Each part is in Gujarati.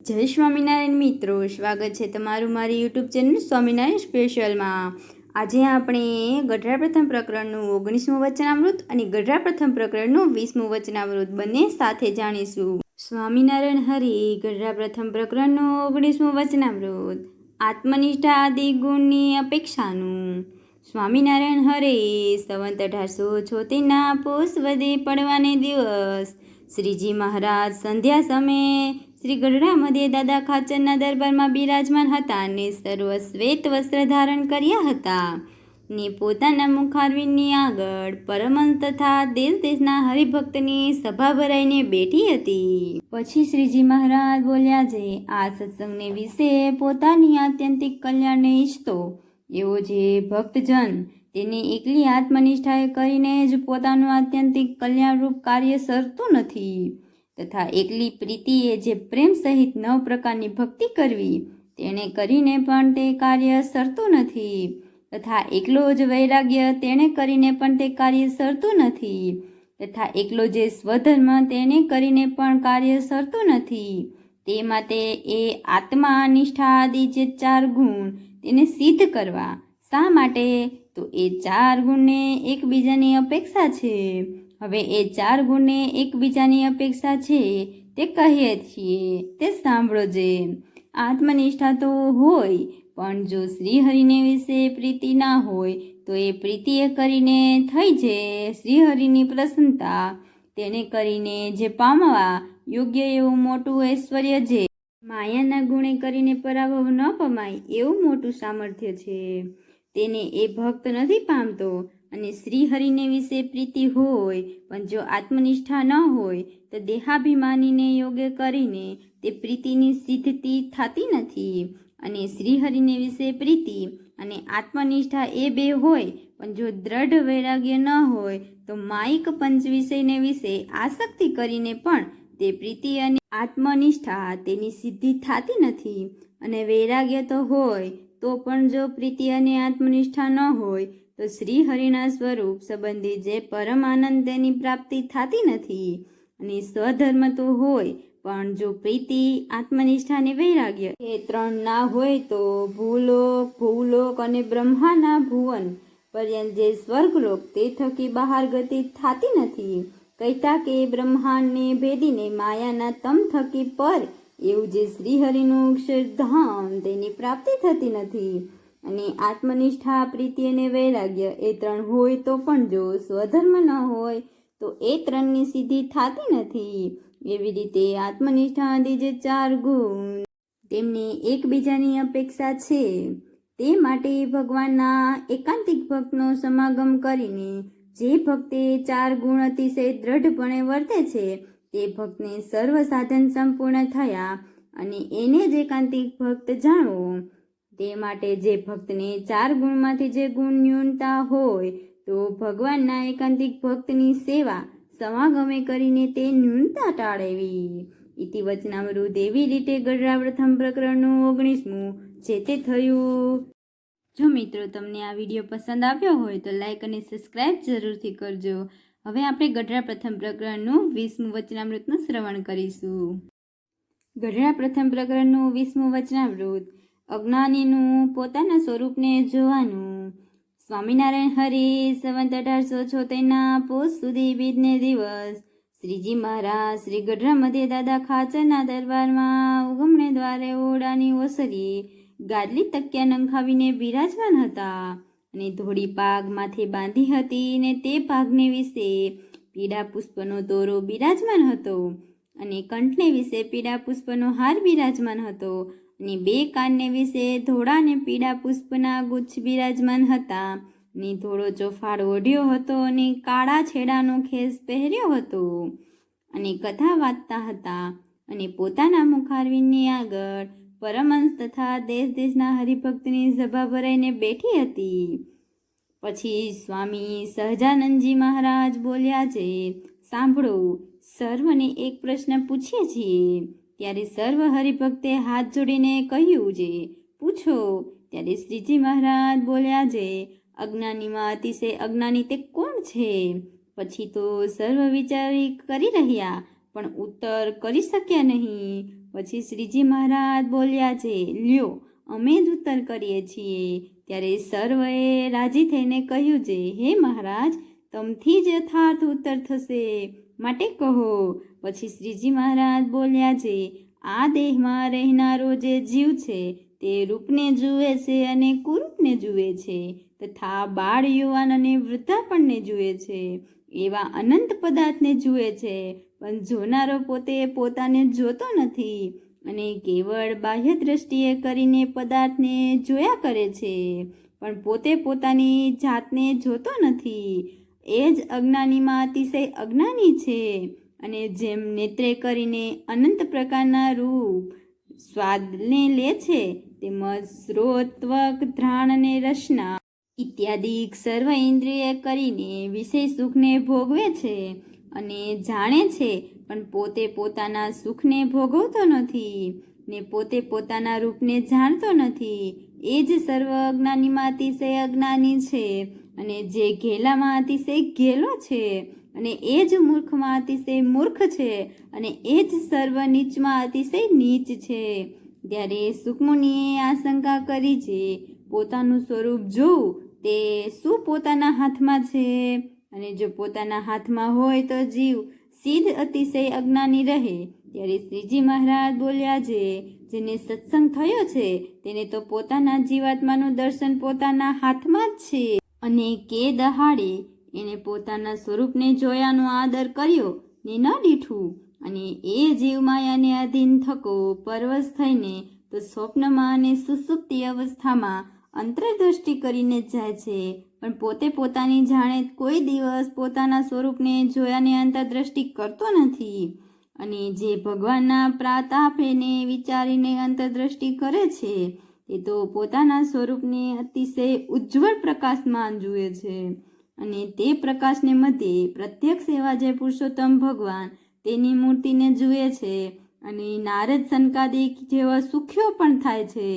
જય સ્વામિનારાયણ મિત્રો, સ્વાગત છે તમારું મારી યુટ્યુબ ચેનલ સ્વામિનારાયણ સ્પેશિયલમાં। આજે આપણે ગઢડા પ્રથમ પ્રકરણનું 19મું વચનામૃત અને ગઢડા પ્રથમ પ્રકરણનું 20મું વચનામૃત બંને સાથે જાણીશું। સ્વામિનારાયણ હરિ ગઢડા પ્રથમ પ્રકરણનું 19મું વચનામૃત આત્મનિષ્ઠા આદિ ગુણની અપેક્ષાનું। સ્વામિનારાયણ હરિ સંવત 1876ના પોષ વદે પડવાને દિવસ શ્રીજી મહારાજ સંધ્યા સમયે શ્રી ગઢડા મધ્યે દાદા ખાચરના દરબારમાં બિરાજમાન હતા ને સર્વ શ્વેત વસ્ત્ર ધારણ કર્યા હતા ને પોતાના મુખારવિંદની આગળ પરમહંસ તથા દેશ દેશના હરિભક્તની સભા ભરાઈને બેઠી હતી। પછી શ્રીજી મહારાજ બોલ્યા છે, આ સત્સંગને વિશે પોતાની આત્યંતિક કલ્યાણને ઈચ્છતો એવો જે ભક્તજન તેને એકલી આત્મનિષ્ઠાએ કરીને જ પોતાનું આત્યંતિક કલ્યાણરૂપ કાર્ય સરતું નથી તથા એકલી પ્રીતિએ જે પ્રેમ સહિત 9 પ્રકારની ભક્તિ કરવી તેણે કરીને પણ તે કાર્ય સરતું નથી તથા એકલો જ વૈરાગ્ય તેણે કરીને પણ તે કાર્ય સરતું નથી તથા એકલો જે સ્વધર્મ તેને કરીને પણ કાર્ય સરતું નથી। તે માટે એ આત્મા નિષ્ઠા આદિ જે 4 ગુણ તેને સિદ્ધ કરવા। શા માટે? તો એ 4 ગુણને એકબીજાની અપેક્ષા છે। હવે એ 4 ગુણને એકબીજાની અપેક્ષા છે તે કહીએ છીએ તે સાંભળોજે। આત્મનિષ્ઠા તો હોય પણ જો શ્રીહરિને વિશે પ્રીતિ ના હોય તો એ પ્રીતિએ કરીને થઈ છે શ્રીહરિની પ્રસન્નતા તેને કરીને જે પામવા યોગ્ય એવું મોટું ઐશ્વર્ય છે માયાના ગુણે કરીને પરાભવ ન પમાય એવું મોટું સામર્થ્ય છે તેને એ ભક્ત નથી પામતો। અને શ્રીહરિને વિશે પ્રીતિ હોય પણ જો આત્મનિષ્ઠા ન હોય તો દેહાભિમાનીને યોગ્ય કરીને તે પ્રીતિની સિદ્ધતિ થતી નથી। અને શ્રીહરિને વિશે પ્રીતિ અને આત્મનિષ્ઠા એ બે હોય પણ જો દ્રઢ વૈરાગ્ય ન હોય તો માયિક પંચ વિષયને વિશે આસક્તિ કરીને પણ તે પ્રીતિ અને આત્મનિષ્ઠા તેની સિદ્ધિ થતી નથી। અને વૈરાગ્ય તો હોય તો પણ જો પ્રીતિ અને આત્મનિષ્ઠા ન હોય તો શ્રીહરિના સ્વરૂપ સંબંધી જે પરમ આનંદ તેની પ્રાપ્તિ થતી નથી। અને સ્વધર્મ તો હોય પણ જો પ્રીતિ આત્મનિષ્ઠા અને વૈરાગ્ય એ 3 ના હોય તો ભૂલોક ભૂલોક અને બ્રહ્માના ભુવન પર્યંત જે સ્વર્ગલોક તે થકી બહાર ગતિ થતી નથી। કહેતા કે બ્રહ્માંડને ભેદીને માયાના તમ થકી પર એવું જે શ્રીહરિનું અક્ષરધામ તેની પ્રાપ્તિ થતી નથી। અને આત્મનિષ્ઠા પ્રીતિ અને વૈરાગ્ય એ 3 હોય તો પણ જો સ્વધર્મ ન હોય તો એ 3ની સિદ્ધિ થતી નથી। એવી રીતે આત્મનિષ્ઠા આદિ જે 4 ગુણ તેમની એકબીજાની અપેક્ષા છે તે માટે ભગવાનના એકાંતિક ભક્તનો સમાગમ કરીને જે ભક્તે 4 ગુણ અતિશય દ્રઢપણે વર્તે છે તે ભક્તને સર્વ સાધન સંપૂર્ણ થયા અને એને જ એકાંતિક ભક્ત જાણવો। તે માટે જે ભક્તને 4 ગુણમાંથી જે ગુણ ન્યૂનતા હોય તો ભગવાનના એકાંતિક ભક્તની સેવા સમાગમે કરીને તે ન્યૂનતા ટાળેવી। ઇતિ વચનામૃત એવી રીતે ગઢડા પ્રથમ પ્રકરણનું 19મું જે તે થયું। જો મિત્રો તમને આ વિડીયો પસંદ આવ્યો હોય તો લાઈક અને સબસ્ક્રાઈબ જરૂરથી કરજો। હવે આપણે ગઢડા પ્રથમ પ્રકરણનું 20મું વચનામૃતનું શ્રવણ કરીશું। ગઢડા પ્રથમ પ્રકરણનું 20મું વચનામૃત અજ્ઞાનીનું પોતાના સ્વરૂપને જોવાનું। સ્વામિનારાયણ હરિ સંવત 1876ના પોષ સુધી બીજને દિવસ શ્રીજી મહારાજ શ્રી ગઢડા મધ્યે દાદા ખાચરના દરબારમાં ઉગમણે દ્વારે ઓરડાની ઓસરી ગાદલી તકિયા નંખાવીને બિરાજમાન હતા અને ધોળી પાગ માથે બાંધી હતી ને તે પાગને વિશે પીળા પુષ્પનો દોરો બિરાજમાન હતો અને કંઠને વિશે પીળા પુષ્પનો હાર બિરાજમાન હતો અને 2 કાનને વિશે ધોળા ને પીળા પુષ્પના ગુચ્છ બિરાજમાન હતા ને ધોળો ચોફાડ ઓઢ્યો હતો અને કાળા છેડાનો ખેસ પહેર્યો હતો અને કથા વાંચતા હતા અને પોતાના મુખારવિંદની આગળ પરમહંસ તથા દેશ દેશના હરિભક્તની સભા ભરાઈને બેઠી હતી। પછી સ્વામી સહજાનંદજી મહારાજ બોલ્યા છે, સાંભળો, સર્વને એક પ્રશ્ન પૂછીએ છીએ। ત્યારે સર્વ હરિભક્તે હાથ જોડીને કહ્યું છે, પૂછો। ત્યારે શ્રીજી મહારાજ બોલ્યા છે, અજ્ઞાનીમાં અતિશય અજ્ઞાની તે કોણ છે? પછી તો સર્વ વિચારી કરી રહ્યા પણ ઉત્તર કરી શક્યા નહીં। પછી શ્રીજી મહારાજ બોલ્યા છે, લ્યો અમે જ ઉત્તર કરીએ છીએ. ત્યારે સર્વએ રાજી થઈને કહ્યું છે, હે મહારાજ, તમથી જ યથાર્થ ઉત્તર થશે, માટે કહો. પછી શ્રીજી મહારાજ બોલ્યા છે, આ દેહમાં રહેનારો જે જીવ છે તે રૂપને જુએ છે અને કુરૂપને જુએ છે, તથા બાળ, યુવાન અને વૃદ્ધાપણને જુએ છે, એવા અનંત પદાર્થને જુએ છે, પણ જોનારો પોતે પોતાને જોતો નથી અને કેવળ બાહ્ય દ્રષ્ટિએ કરીને પદાર્થને જોયા કરે છે, પણ પોતે પોતાની જાતને જોતો નથી. એ જ અજ્ઞાનીમાં અતિશય અજ્ઞાની છે. અને જેમ નેત્રે કરીને અનંત પ્રકારના રૂપ સ્વાદને લે છે, તેમજ શ્રોત, ત્વક, ઘ્રાણ અને રસના ઇત્યાદિ સર્વ ઇન્દ્રિય કરીને વિષય સુખને ભોગવે છે અને જાણે છે, પણ પોતે પોતાના સુખને ભોગવતો નથી ને પોતે પોતાના રૂપને જાણતો નથી. એ જ સર્વ અજ્ઞાનીમાં અતિશય અજ્ઞાની છે અને જે ઘેલામાં અતિશય ઘેલો છે અને એ જ મૂર્ખમાં અતિશય મૂર્ખ છે અને એ જ સર્વ નીચમાં અતિશય નીચ છે. ત્યારે સુખમુનિએ આશંકા કરી છે, પોતાનું સ્વરૂપ જોવું તે શું પોતાના હાથમાં છે? અને જો પોતાના હાથમાં હોય તો જીવ સિદ્ધ અતિશય અજ્ઞાની રહે. ત્યારે શ્રીજી મહારાજ બોલ્યા છે, જેને સત્સંગ થયો છે તેને તો પોતાના જીવાત્માનું દર્શન પોતાના હાથમાં જ છે અને કે દહાડે એને પોતાના સ્વરૂપને જોયાનો આદર કર્યો ને ન દીઠું. અને એ જીવ માયાને અધીન થકો પરવશ થઈને તો સ્વપ્નમાં અને સુષુપ્તિ અવસ્થામાં અંતરદ્રષ્ટિ કરીને જાય છે, પણ પોતે પોતાની જાણે કોઈ દિવસ પોતાના સ્વરૂપને જોયાને અંતરદ્રષ્ટિ કરતો નથી. અને જે ભગવાનના પ્રાતાપને વિચારીને અંતરદ્રષ્ટિ કરે છે તે તો પોતાના સ્વરૂપને અતિશય ઉજ્જવળ પ્રકાશમાં જુએ છે અને તે પ્રકાશને મધ્યે પ્રત્યક્ષ એવા જે પુરુષોત્તમ ભગવાન તેની મૂર્તિને જુએ છે અને નારદ સનકાદિક જેવા સુખ્યો પણ થાય છે.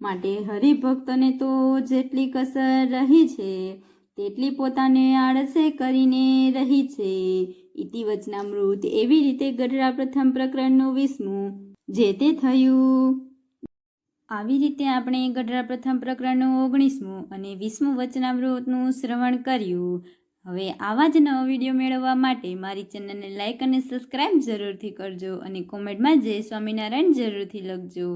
માટે હરિભક્તોને તો જેટલી કસર રહી છે તેટલી પોતાને આળસે કરીને રહી છે. ઇતિ વચનામૃત. એવી રીતે ગઢડા પ્રથમ પ્રકરણનું 20મું જે તે થયું. આવી રીતે આપણે ગઢડા પ્રથમ પ્રકરણનું 19મું અને 20મું વચનામૃતનું શ્રવણ કર્યું. હવે આવા જ નવો વિડીયો મેળવવા માટે મારી ચેનલને લાઇક અને સબસ્ક્રાઈબ જરૂરથી કરજો અને કોમેન્ટમાં જય સ્વામિનારાયણ જરૂરથી લખજો.